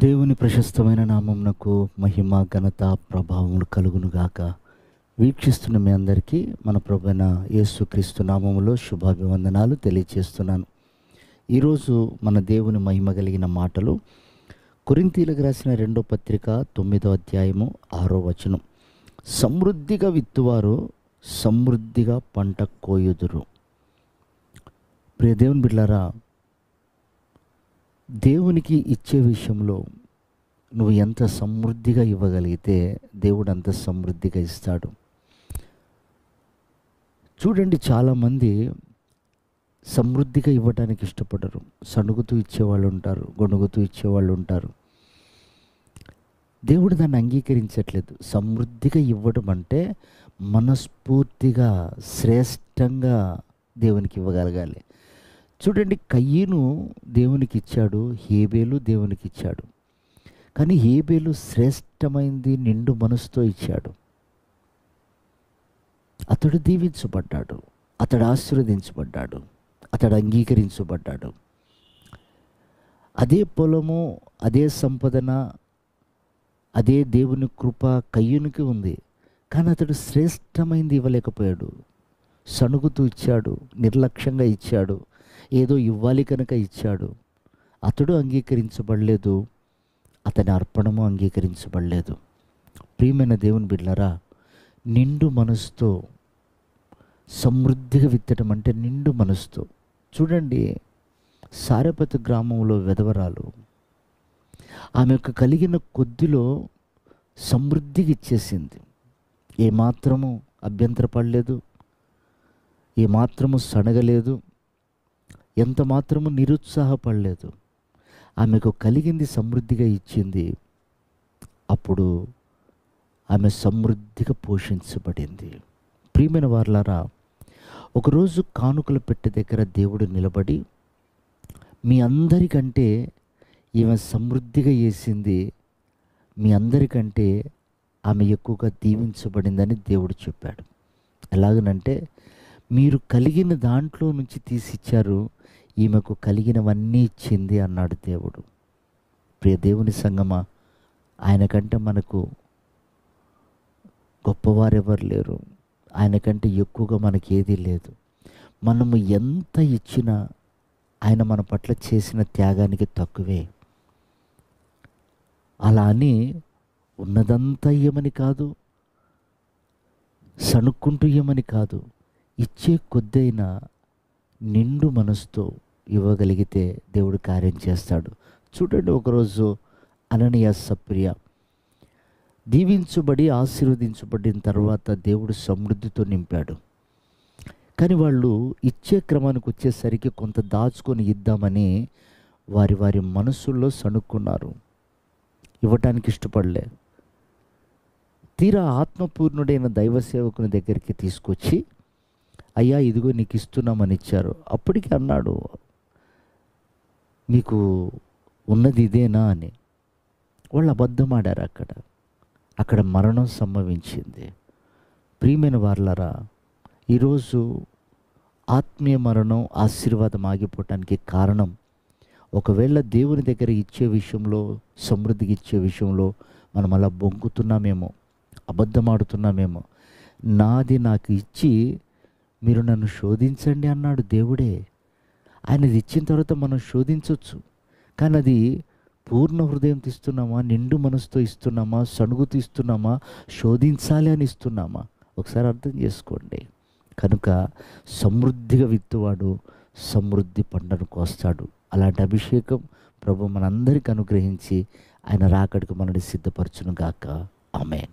దేవుని ప్రశస్తమైన నామమునకు మహిమ ఘనత ప్రభావములు కలుగునుగాక. వీక్షిస్తున్న మీ అందరికీ మన ప్రభువైన యేసుక్రీస్తు నామములో శుభాభివందనాలు తెలియచేస్తున్నాను. ఈరోజు మన దేవుని మహిమ కలిగిన మాటలు కొరింథీయులకు రాసిన 2వ పత్రిక 9వ అధ్యాయము 6వ వచనం. సమృద్ధిగా విత్తువారు సమృద్ధిగా పంట కోయుదురు. ప్రియ దేవుని బిడ్డలారా, దేవునికి ఇచ్చే విషయంలో నువ్వు ఎంత సమృద్ధిగా ఇవ్వగలిగితే దేవుడు అంత సమృద్ధిగా ఇస్తాడు. చూడండి, చాలామంది సమృద్ధిగా ఇవ్వడానికి ఇష్టపడరు. సణుగుతూ ఇచ్చేవాళ్ళు ఉంటారు, గొణుగుతూ ఇచ్చేవాళ్ళు ఉంటారు. దేవుడు దాన్ని అంగీకరించట్లేదు. సమృద్ధిగా ఇవ్వడం అంటే మనస్ఫూర్తిగా శ్రేష్టంగా దేవునికి ఇవ్వగలగాలి. చూడండి, కయ్యను దేవునికి ఇచ్చాడు, హేబేలు దేవునికి ఇచ్చాడు. కానీ హేబేలు శ్రేష్టమైంది నిండు మనసుతో ఇచ్చాడు. అతడు దీవించబడ్డాడు, అతడు ఆశీర్వదించబడ్డాడు, అతడు అంగీకరించబడ్డాడు. అదే పొలము, అదే సంపదన, అదే దేవుని కృప కయ్యూనికి ఉంది. కానీ అతడు శ్రేష్టమైంది ఇవ్వలేకపోయాడు. సణుగుతూ ఇచ్చాడు, నిర్లక్ష్యంగా ఇచ్చాడు, ఏదో ఇవ్వాలి కనుక ఇచ్చాడు. అతడు అంగీకరించబడలేదు, అతని అర్పణము అంగీకరించబడలేదు. ప్రియమైన దేవుని బిడ్డలారా, నిండు మనసుతో సమృద్ధిగా విత్తడం అంటే నిండు మనసుతో. చూడండి, సారెపతి గ్రామంలో విధవరాలు ఆమె యొక్క కలిగిన కొద్దిలో సమృద్ధిగా ఇచ్చేసింది. ఏమాత్రము అభ్యంతరపడలేదు, ఏమాత్రము సనగలేదు, ఎంత మాత్రము నిరుత్సాహపడలేదు. ఆమెకు కలిగింది సమృద్ధిగా ఇచ్చింది. అప్పుడు ఆమె సమృద్ధిగా పోషించబడింది. ప్రియమైన వారలారా, ఒకరోజు కానుకల పెట్టె దగ్గర దేవుడు నిలబడి, మీ అందరికంటే ఈమె సమృద్ధిగా చేసింది, మీ అందరికంటే ఆమె ఎక్కువగా దీవించబడిందని దేవుడు చెప్పాడు. ఎలాగనంటే, మీరు కలిగిన దాంట్లో నుంచి తీసిచ్చారు, ఈమెకు కలిగినవన్నీ ఇచ్చింది అన్నాడు దేవుడు. ప్రియ దేవుని సంగమా, ఆయనకంటే మనకు గొప్పవారెవరు లేరు. ఆయనకంటే ఎక్కువగా మనకి ఏదీ లేదు. మనము ఎంత ఇచ్చినా ఆయన మన పట్ల చేసిన త్యాగానికి తక్కువే. అలా అని ఉన్నదంతా ఇయ్యమని కాదు, సణుక్కుంటూ ఇయ్యమని కాదు. ఇచ్చే కొద్దైనా నిండు మనసుతో ఇవ్వగలిగితే దేవుడు కార్యం చేస్తాడు. చూడండి, ఒకరోజు అననీయ సప్రియ దీవించబడి ఆశీర్వదించబడిన తర్వాత దేవుడు సమృద్ధితో నింపాడు. కానీ వాళ్ళు ఇచ్చే క్రమానికి వచ్చేసరికి కొంత దాచుకొని ఇద్దామని వారి వారి మనసుల్లో సణుక్కున్నారు, ఇవ్వటానికి ఇష్టపడలే. తీరా ఆత్మపూర్ణుడైన దైవ సేవకుని దగ్గరికి తీసుకొచ్చి, అయ్యా ఇదిగో నీకు ఇస్తున్నామని ఇచ్చారు. అప్పటికి అన్నాడు, మీకు ఉన్నది ఇదేనా అని. వాళ్ళు అబద్ధం ఆడారు. అక్కడ మరణం సంభవించింది. ప్రియమైన వారలారా, ఈరోజు ఆత్మీయ మరణం, ఆశీర్వాదం ఆగిపోవటానికి కారణం, ఒకవేళ దేవుని దగ్గర ఇచ్చే విషయంలో, సమృద్ధికి ఇచ్చే విషయంలో మనం అలా బొంకుతున్నామేమో, అబద్ధమాడుతున్నామేమో. నాది నాకు ఇచ్చి మీరు నన్ను శోధించండి అన్నాడు దేవుడే. ఆయనది ఇచ్చిన తర్వాత మనం శోధించవచ్చు. కానీ అది పూర్ణ హృదయంతో ఇస్తున్నామా, నిండు మనసుతో ఇస్తున్నామా, సణుగుతూ ఇస్తున్నామా, శోధించాలి అని ఇస్తున్నామా? ఒకసారి అర్థం చేసుకోండి. కనుక సమృద్ధిగా విత్తువాడు సమృద్ధి పంటను కోస్తాడు. అలాంటి అభిషేకం ప్రభు మనందరికీ అనుగ్రహించి ఆయన రాకడికి మనల్ని సిద్ధపరచును గాక. ఆమేన్.